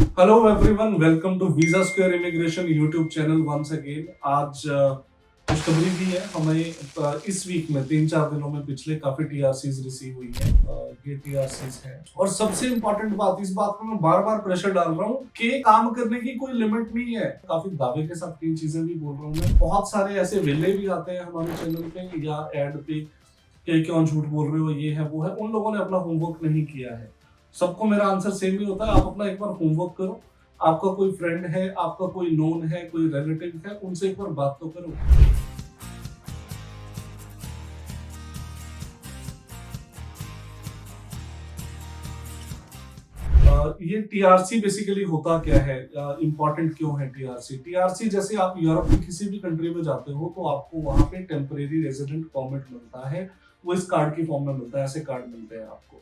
Hello everyone, welcome to visa square immigration YouTube channel once again. आज खुशखबरी भी है हमें। इस वीक में 3-4 दिनों में पिछले काफी टीआरसीज रिसीव हुई है। ये टीआरसीज है और सबसे इम्पोर्टेंट बात, इस बात पे मैं बार बार प्रेशर डाल रहा हूँ कि काम करने की कोई लिमिट नहीं है। काफी दावे के साथ कई चीजें भी बोल रहा हूँ मैं। बहुत सारे ऐसे विले भी आते हैं हमारे चैनल पे या एड पे कि क्यों झूठ बोल रहे हो, ये है वो है। उन लोगों ने अपना होमवर्क नहीं किया है। सबको मेरा आंसर सेम ही होता है, आप अपना एक बार होमवर्क करो। आपका कोई फ्रेंड है, आपका कोई नोन है, कोई रिलेटिव है, उनसे एक बार बात तो करो। ये टीआरसी बेसिकली होता क्या है, इंपॉर्टेंट क्यों है टीआरसी? टीआरसी जैसे आप यूरोप की किसी भी कंट्री में जाते हो तो आपको वहां पे टेम्परेरी रेजिडेंट परमिट मिलता है। वो इस कार्ड की फॉर्म में मिलता है, ऐसे कार्ड मिलते हैं आपको।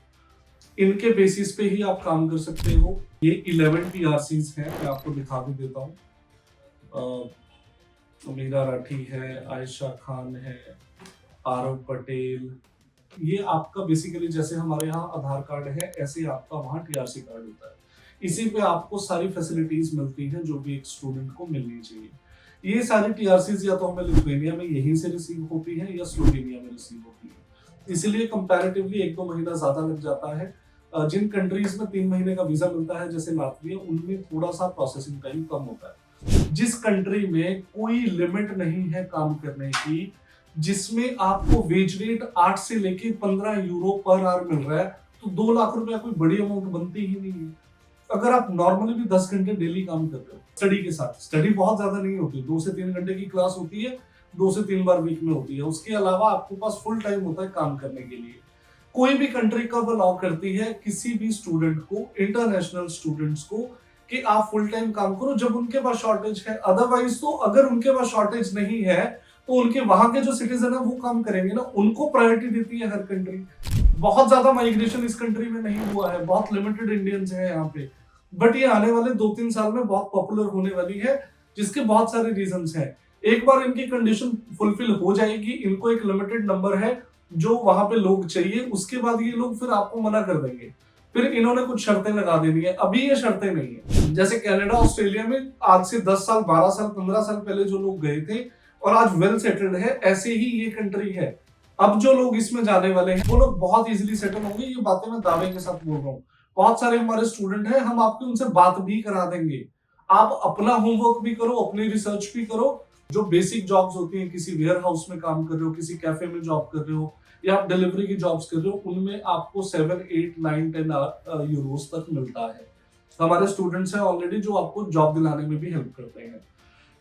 इनके बेसिस पे ही आप काम कर सकते हो। ये 11 टीआरसीज हैं, मैं आपको दिखा भी देता हूँ। मीरा राठी है, आयशा खान है, आरव पटेल। ये आपका बेसिकली जैसे हमारे यहाँ आधार कार्ड है, ऐसे ही आपका वहाँ टीआरसी कार्ड होता है। इसी पे आपको सारी फैसिलिटीज मिलती हैं जो भी एक स्टूडेंट को मिलनी चाहिए। ये सारी टीआरसीज या तो हमें लिथुआनिया में यहीं से रिसीव होती है या स्लोवेनिया में रिसीव होती है। इसलिए कंपैरेटिवली 1-2 महीना ज्यादा लग जाता है। जिन कंट्रीज में 3 महीने का वीजा मिलता है जैसे लातविया, उनमें थोड़ा सा प्रोसेसिंग टाइम कम होता है। जिस कंट्री में कोई लिमिट नहीं है काम करने की, जिसमें आपको वेज रेट 8 से लेके 15 यूरो पर आवर मिल रहा है, तो 2 लाख रुपया कोई बड़ी अमाउंट बनती ही नहीं है। अगर आप नॉर्मली भी 10 घंटे डेली काम करते हो स्टडी के साथ, स्टडी बहुत ज्यादा नहीं होती, 2 से 3 घंटे की क्लास होती है, 2 से 3 बार वीक में होती है। उसके अलावा आपके पास फुल टाइम होता है काम करने के लिए। कोई भी कंट्री कब अलाउ करती है किसी भी स्टूडेंट को, इंटरनेशनल स्टूडेंट्स को, कि आप फुल टाइम काम करो जब उनके पास शॉर्टेज है। अदरवाइज तो अगर उनके पास शॉर्टेज नहीं है तो उनके वहां के जो सिटीजन है वो काम करेंगे ना, उनको प्रायोरिटी देती है हर कंट्री। बहुत ज्यादा माइग्रेशन इस कंट्री में नहीं हुआ है, बहुत लिमिटेड इंडियंस हैं यहाँ पे, बट ये आने वाले 2-3 साल में बहुत पॉपुलर होने वाली है, जिसके बहुत सारे रीजंस हैं। एक बार इनकी कंडीशन फुलफिल हो जाएगी, इनको एक लिमिटेड नंबर है जो वहां पे लोग चाहिए, उसके बाद ये लोग फिर आपको मना कर देंगे। फिर इन्होंने कुछ शर्तें लगा देनी है। अभी ये शर्तें नहीं है। जैसे कनाडा, ऑस्ट्रेलिया में आज से 10 साल, 12 साल, 15 साल पहले जो लोग गए थे और आज वेल सेटल्ड है, ऐसे ही ये कंट्री है। अब जो लोग इसमें जाने वाले हैं वो लोग बहुत इजीली सेटल होंगे। ये बातें मैं दावे के साथ बोल रहा हूँ। बहुत सारे हमारे स्टूडेंट हैं, हम आपकी उनसे बात भी करा देंगे। आप अपना होमवर्क भी करो, अपनी रिसर्च भी करो। जो बेसिक जॉब्स होती हैं, किसी वेयर हाउस में काम कर रहे हो, किसी कैफे में जॉब कर रहे हो, या आप डिलीवरी की जॉब्स कर रहे हो, उनमें आपको 7, 8, 9, 10 यूरोस तक मिलता है। हमारे स्टूडेंट्स हैं ऑलरेडी जो आपको जॉब दिलाने में भी हेल्प करते हैं।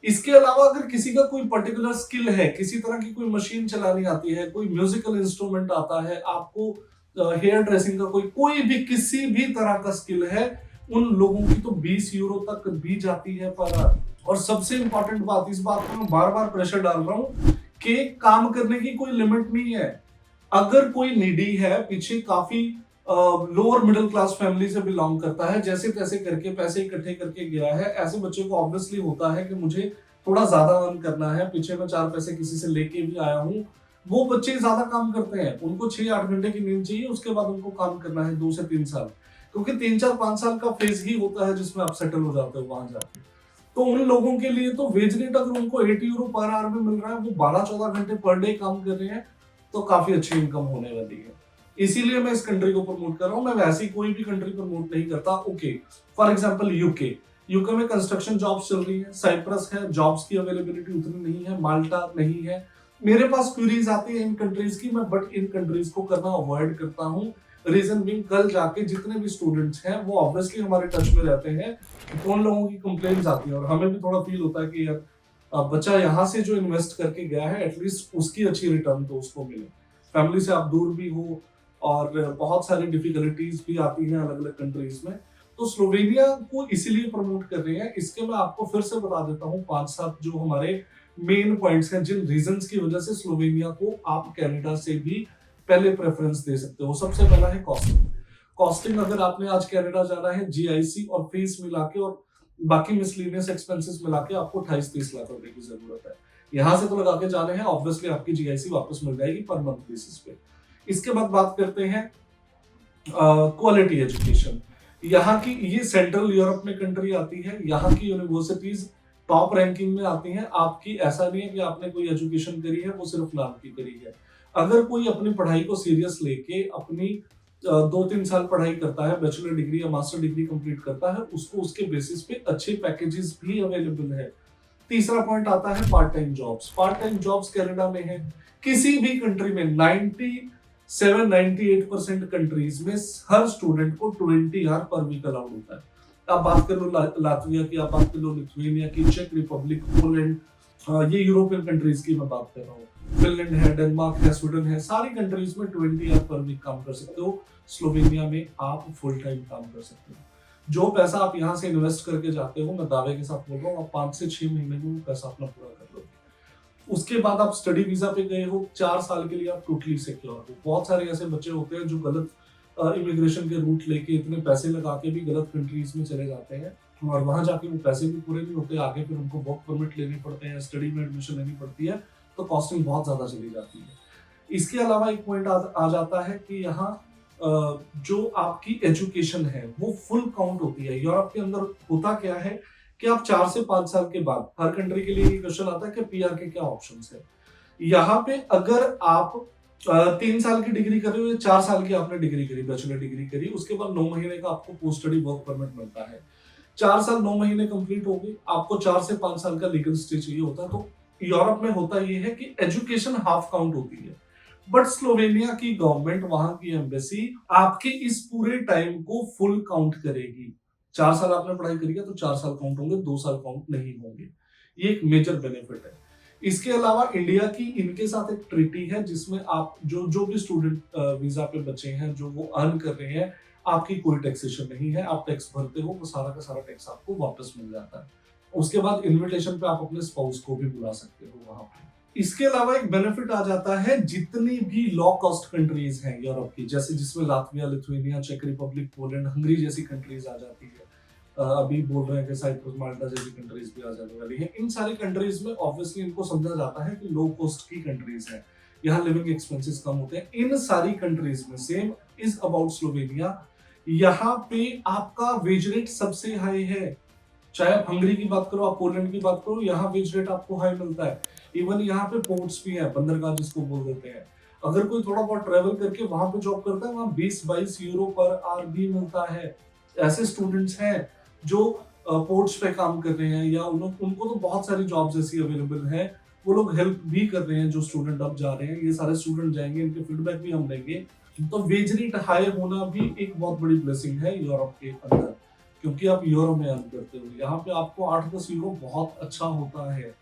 इसके अलावा अगर किसी का कोई पर्टिकुलर स्किल है, किसी तरह की कोई मशीन चलानी आती है, कोई म्यूजिकल इंस्ट्रूमेंट आता है आपको, हेयर ड्रेसिंग का कोई भी किसी भी तरह का स्किल है, उन लोगों की तो 20 यूरो तक भी जाती है पर आवर। और सबसे इंपॉर्टेंट बात, इस बात पर मैं बार बार प्रेशर डाल रहा हूँ कि काम करने की कोई लिमिट नहीं है। अगर कोई नीडी है, पीछे काफी लोअर मिडिल क्लास फैमिली से बिलोंग करता है, जैसे तैसे करके पैसे इकट्ठे करके गया है, ऐसे बच्चे को ऑब्वियसली होता है कि मुझे थोड़ा ज्यादा अर्न करना है, पीछे मैं 4 पैसे किसी से लेके भी आया हूँ। वो बच्चे ज्यादा काम करते हैं, उनको 6-8 घंटे की नींद चाहिए, उसके बाद उनको काम करना है 2 से 3 साल, क्योंकि 3-4-5 साल का फेज ही होता है जिसमें आप सेटल हो जाते हो वहां जाके। तो उन लोगों के लिए तो वेज रेट अगर उनको 8 यूरो पर आवर में मिल रहा है, वो 12-14 घंटे पर डे काम कर रहे हैं, तो काफी अच्छी इनकम होने वाली है। इसीलिए मैं इस कंट्री को प्रमोट कर रहा हूँ। मैं वैसी कोई भी कंट्री प्रमोट नहीं करता। Okay, for example UK. UK में कंस्ट्रक्शन जॉब्स चल रही है, साइप्रस है, जॉब्स की अवेलेबिलिटी उतनी नहीं है, माल्टा नहीं है। मेरे पास क्वेरीज आती है इन कंट्रीज की, मैं बट इन कंट्रीज को करना अवॉइड करता हूँ। रीजन बीइंग, कल जाके जितने भी स्टूडेंट्स हैं वो ऑब्वियसली हमारे टच में रहते हैं, तो उन लोगों की कंप्लेंट्स आती है और हमें भी थोड़ा फील होता है कि यार बच्चा यहाँ से जो इन्वेस्ट करके गया है, एटलीस्ट उसकी अच्छी रिटर्न तो उसको मिले। फैमिली से आप दूर भी हो और बहुत सारी डिफिकल्टीज भी आती हैं अलग अलग कंट्रीज में, तो स्लोवेनिया को इसीलिए प्रमोट कर रहे हैं। इसके मैं आपको फिर से बता देता हूँ 5-7 जो हमारे मेन पॉइंट्स हैं, जिन रीजंस की वजह से स्लोवेनिया को आप कनाडा से भी पहले प्रेफरेंस दे सकते हो। सबसे पहला है कॉस्टिंग। कॉस्टिंग, अगर आपने आज कनाडा जाना है, जीआईसी और फीस मिला के और बाकी मिसलेनियस एक्सपेंसेस मिला के आपको 28-30 लाख रुपए की जरूरत है। यहाँ से तो लगा के जाने हैं, ऑब्वियसली आपकी जीआईसी वापस मिल जाएगी पर मंथ बेसिस पे। इसके बाद बात करते हैं क्वालिटी एजुकेशन। यहाँ की ये सेंट्रल यूरोप में कंट्री आती है, यहाँ की यूनिवर्सिटीज टॉप रैंकिंग में आती हैं। आपकी ऐसा नहीं है कि आपने कोई एजुकेशन करी है वो सिर्फ नाम की करी है। अगर कोई अपनी पढ़ाई को सीरियस लेके अपनी 2-3 साल पढ़ाई करता है, बैचलर डिग्री या मास्टर डिग्री कंप्लीट करता है, उसको उसके बेसिस पे अच्छे पैकेजेस भी अवेलेबल है। तीसरा पॉइंट आता है part time jobs. Part time jobs Canada में है, किसी भी कंट्री में 97-98% कंट्रीज में हर स्टूडेंट को 20 आवर पर वीक अलाउड होता है। आप बात कर लो लातविया की, आप बात कर लो लिथुआनिया की, चेक रिपब्लिक, पोलैंड, ये यूरोपियन कंट्रीज की मैं बात कर रहा हूँ। फिनलैंड है, डेनमार्क है, स्वीडन है, सारी कंट्रीज में 20 आवर पर वीक काम कर सकते हो। स्लोवेनिया में आप फुल टाइम काम कर सकते हो। जो पैसा आप यहाँ से इन्वेस्ट करके जाते हो, मैं दावे के साथ बोल रहा हूँ, आप 5 से 6 महीने में वो पैसा अपना पूरा कर लोगे। उसके बाद आप स्टडी वीजा पे गए हो, 4 साल के लिए आप टोटली सिक्योर हो। बहुत सारे ऐसे बच्चे होते हैं जो गलत इमिग्रेशन के रूट लेके इतने पैसे लगा के भी गलत कंट्रीज में चले जाते हैं और वहां जाके वो पैसे भी पूरे नहीं होते, आगे फिर उनको वर्क परमिट लेने पड़ते हैं, स्टडी में एडमिशन लेनी पड़ती है, तो कॉस्टिंग बहुत ज्यादा चली जाती है। इसके अलावा एक पॉइंट आ जाता है कि यहाँ जो आपकी एजुकेशन है वो फुल काउंट होती है। यूरोप के अंदर होता क्या है कि आप 4 से 5 साल के बाद, हर कंट्री के लिए ये क्वेश्चन आता है कि पीआर के क्या ऑप्शंस है। यहाँ पे अगर आप 3 साल की डिग्री कर रहे हो, 4 साल की आपने डिग्री करी, बैचलर डिग्री करी, उसके बाद 9 महीने का आपको पोस्ट स्टडी वर्क परमिट मिलता है। 4 साल 9 महीने कंप्लीट हो गए, आपको 4 से 5 साल का लीगल स्टे चाहिए होता है। तो यूरोप में होता ये है कि एजुकेशन हाफ काउंट होती है, बट स्लोवेनिया की गवर्नमेंट, वहां की एम्बेसी आपके इस पूरे टाइम को फुल काउंट करेगी। 4 साल आपने पढ़ाई करी है तो 4 साल काउंट होंगे, 2 साल काउंट नहीं होंगे। ये एक मेजर बेनिफिट है। इसके अलावा इंडिया की इनके साथ एक ट्रीटी है जिसमें आप जो भी स्टूडेंट वीजा पे बचे हैं, जो वो अर्न कर रहे हैं, आपकी कोई टैक्सेशन नहीं है। आप टैक्स भरते हो, वो सारा का सारा टैक्स आपको वापस मिल जाता है। उसके बाद इनविटेशन पे आप अपने स्पाउस को भी बुला सकते हो वहां पे। इसके अलावा एक बेनिफिट आ जाता है, जितनी भी लो कॉस्ट कंट्रीज हैं यूरोप की, जैसे जिसमें लातविया, लिथुआनिया, चेक रिपब्लिक, पोलैंड, हंगरी जैसी कंट्रीज आ जाती है, अभी बोल रहे हैं कि साइप्रस, माल्टा जैसी कंट्रीज भी आ जाने वाली है। इन सारी कंट्रीज में ऑब्वियसली इनको समझा जाता है कि लो कॉस्ट की कंट्रीज है, यहाँ लिविंग एक्सपेंसेस कम होते हैं। इन सारी कंट्रीज में सेम इज अबाउट स्लोवेनिया, यहाँ पे आपका वेज रेट सबसे हाई है। चाहे आप हंगरी की बात करो, आप पोलैंड की बात करो, यहाँ वेज रेट आपको हाई मिलता है। इवन यहाँ पे पोर्ट्स भी हैं, बंदरगाह जिसको बोल देते हैं। अगर कोई थोड़ा बहुत ट्रेवल करके वहां पे जॉब करता है, वहां 20-22 यूरो पर आवर भी मिलता है। ऐसे स्टूडेंट्स हैं जो पोर्ट्स पे काम कर रहे हैं, या उनको तो बहुत सारी जॉब्स ऐसी अवेलेबल हैं, वो लोग हेल्प भी कर रहे हैं जो स्टूडेंट अब जा रहे हैं। ये सारे स्टूडेंट जाएंगे, इनके फीडबैक भी हम लेंगे। तो वेज रेट हाई होना भी एक बहुत बड़ी ब्लेसिंग है यूरोप के अंदर, क्योंकि आप यूरो में अर्न करते हो। यहाँ पे आपको 8-10 यूरो बहुत अच्छा होता है,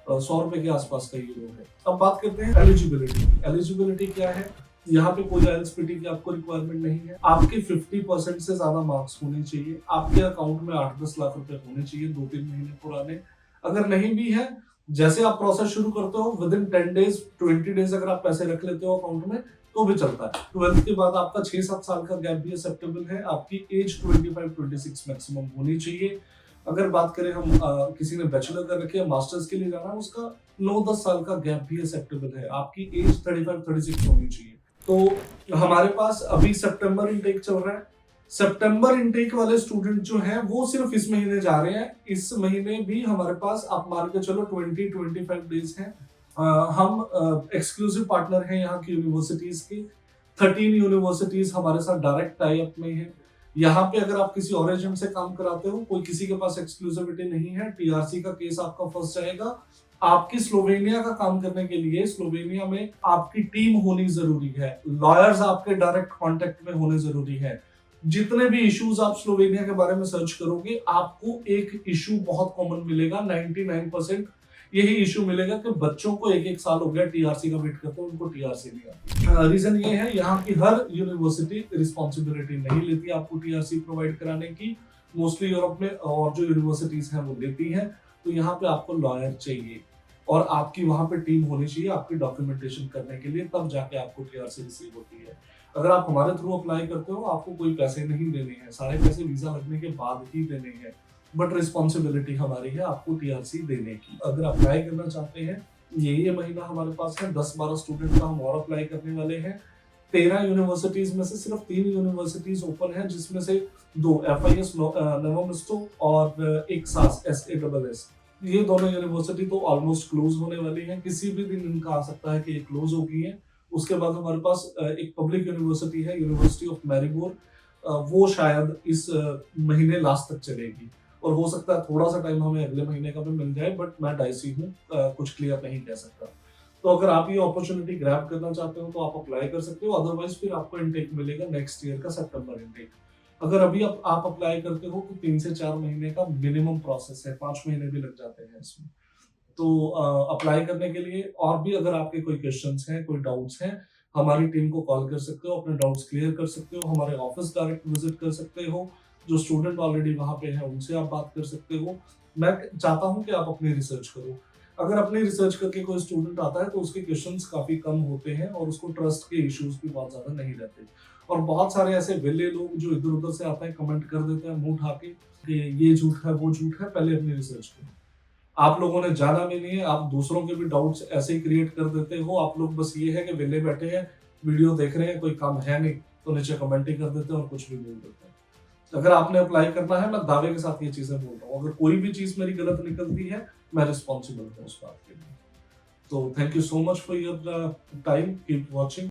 100 रुपए के आसपास का यूरो है। अब बात करते हैं एलिजिबिलिटी। एलिजिबिलिटी क्या है? यहाँ पे कोई आईएलटीएस पीटी की आपको रिक्वायरमेंट नहीं है। आपके 50% से ज्यादा मार्क्स होने चाहिए, आपके अकाउंट में 8-10 लाख रुपए होने चाहिए 2-3 महीने पुराने। अगर नहीं भी है, जैसे आप प्रोसेस शुरू करते हो, विद इन 10 डेज 20 डेज अगर आप पैसे रख लेते हो अकाउंट में तो भी चलता है। 12th के बाद आपका 6-7 साल का गैप भी एक्सेप्टेबल है। आपकी एज 25-26 मैक्सिमम होनी चाहिए। अगर बात करें हम किसी ने बैचलर कर रखे है, मास्टर्स के लिए जाना है, उसका 9-10 साल का गैप भी एक्सेप्टेबल है। आपकी एज 35-36 होनी चाहिए। तो हमारे पास अभी सितंबर इनटेक चल रहा है। सितंबर इनटेक वाले स्टूडेंट जो हैं वो सिर्फ इस महीने जा रहे हैं। इस महीने भी हमारे पास आप मान के चलो 20-25 डेज हैं। हम एक्सक्लूसिव पार्टनर हैं यहाँ की यूनिवर्सिटीज के। 13 यूनिवर्सिटीज हमारे साथ डायरेक्ट टाई अप में है। यहाँ पे अगर आप किसी और एजेंट से काम कराते हो, कोई किसी के पास एक्सक्लूसिविटी नहीं है। टीआरसी का केस आपका फंस जाएगा। आपकी स्लोवेनिया का काम करने के लिए स्लोवेनिया में आपकी टीम होनी जरूरी है, लॉयर्स आपके डायरेक्ट कांटेक्ट में होने जरूरी है। जितने भी इश्यूज आप स्लोवेनिया के बारे में सर्च करोगे, आपको एक इशू बहुत कॉमन मिलेगा। 99% यही इशू मिलेगा कि बच्चों को 1-1 साल हो गया टीआरसी का वेट करते हैं, उनको टीआरसी नहीं आता। रीजन ये है, यहाँ की हर यूनिवर्सिटी रिस्पॉन्सिबिलिटी नहीं लेती आपको टीआरसी प्रोवाइड कराने की। मोस्टली यूरोप में और जो यूनिवर्सिटीज हैं वो लेती हैं। तो यहाँ पे आपको लॉयर चाहिए और आपकी वहां पे टीम होनी चाहिए आपकी डॉक्यूमेंटेशन करने के लिए, तब जाके आपको टीआरसी रिसीव होती है। अगर आप हमारे थ्रू अप्लाई करते हो, आपको कोई पैसे नहीं देने हैं, सारे पैसे वीजा लगने के बाद ही देने हैं, बट रिस्पॉन्सिबिलिटी हमारी है आपको टीआरसी देने की। अगर अप्लाई करना चाहते हैं, ये महीना हमारे पास है, 10-12 स्टूडेंट का हम और अप्लाई करने वाले हैं। 13 यूनिवर्सिटीज में से सिर्फ 3 यूनिवर्सिटीज ओपन है, जिसमें से दो FIS नवोमिस्टो और एक सास SASS। ये दोनों यूनिवर्सिटी तो ऑलमोस्ट क्लोज होने वाली है, किसी भी दिन इनका आ सकता है कि ये क्लोज हो गई है। उसके बाद हमारे पास एक पब्लिक यूनिवर्सिटी है, यूनिवर्सिटी ऑफ मैरीबोर। वो शायद इस महीने लास्ट तक चलेगी और हो सकता है थोड़ा सा टाइम हमें अगले महीने का भी मिल जाए, बट मैं डाइसी हूँ, कुछ क्लियर नहीं कह सकता। तो अगर आप ये अपॉर्चुनिटी ग्रैब करना चाहते हो तो आप अप्लाई कर सकते हो, अदरवाइज फिर आपको इनटेक मिलेगा नेक्स्ट ईयर का सितंबर इनटेक। अगर अभी आप अप्लाई करते हो तो 3 से 4 महीने का मिनिमम प्रोसेस है, 5 महीने भी लग जाते हैं इसमें। तो अप्लाई करने के लिए और भी अगर आपके कोई क्वेश्चंस हैं, कोई डाउट्स हैं, हमारी टीम को कॉल कर सकते हो, अपने डाउट्स क्लियर कर सकते हो, हमारे ऑफिस डायरेक्ट विजिट कर सकते हो। जो स्टूडेंट ऑलरेडी वहाँ पे हैं उनसे आप बात कर सकते हो। मैं चाहता हूँ कि आप अपनी रिसर्च करो। अगर अपनी रिसर्च करके कोई स्टूडेंट आता है तो उसके क्वेश्चंस काफी कम होते हैं और उसको ट्रस्ट के इश्यूज भी बहुत ज्यादा नहीं रहते। और बहुत सारे ऐसे विले लोग जो इधर उधर से आते हैं, कमेंट कर देते हैं मुंह उठा के कि ये झूठ है, वो झूठ है, पहले अपनी रिसर्च करो। आप लोगों ने जाना भी नहीं है, आप दूसरों के भी डाउट्स ऐसे ही क्रिएट कर देते हो। आप लोग बस ये है कि विले बैठे हैं, वीडियो देख रहे हैं, कोई काम है नहीं, तो नीचे कमेंट ही कर देते हैं और कुछ भी बोल देते हैं। अगर आपने अप्लाई करना है, मैं दावे के साथ ये चीजें बोल रहा हूँ, अगर कोई भी चीज मेरी गलत निकलती है, मैं रिस्पॉन्सिबल हूँ उस बात के लिए। तो thank you so much for your time, keep watching.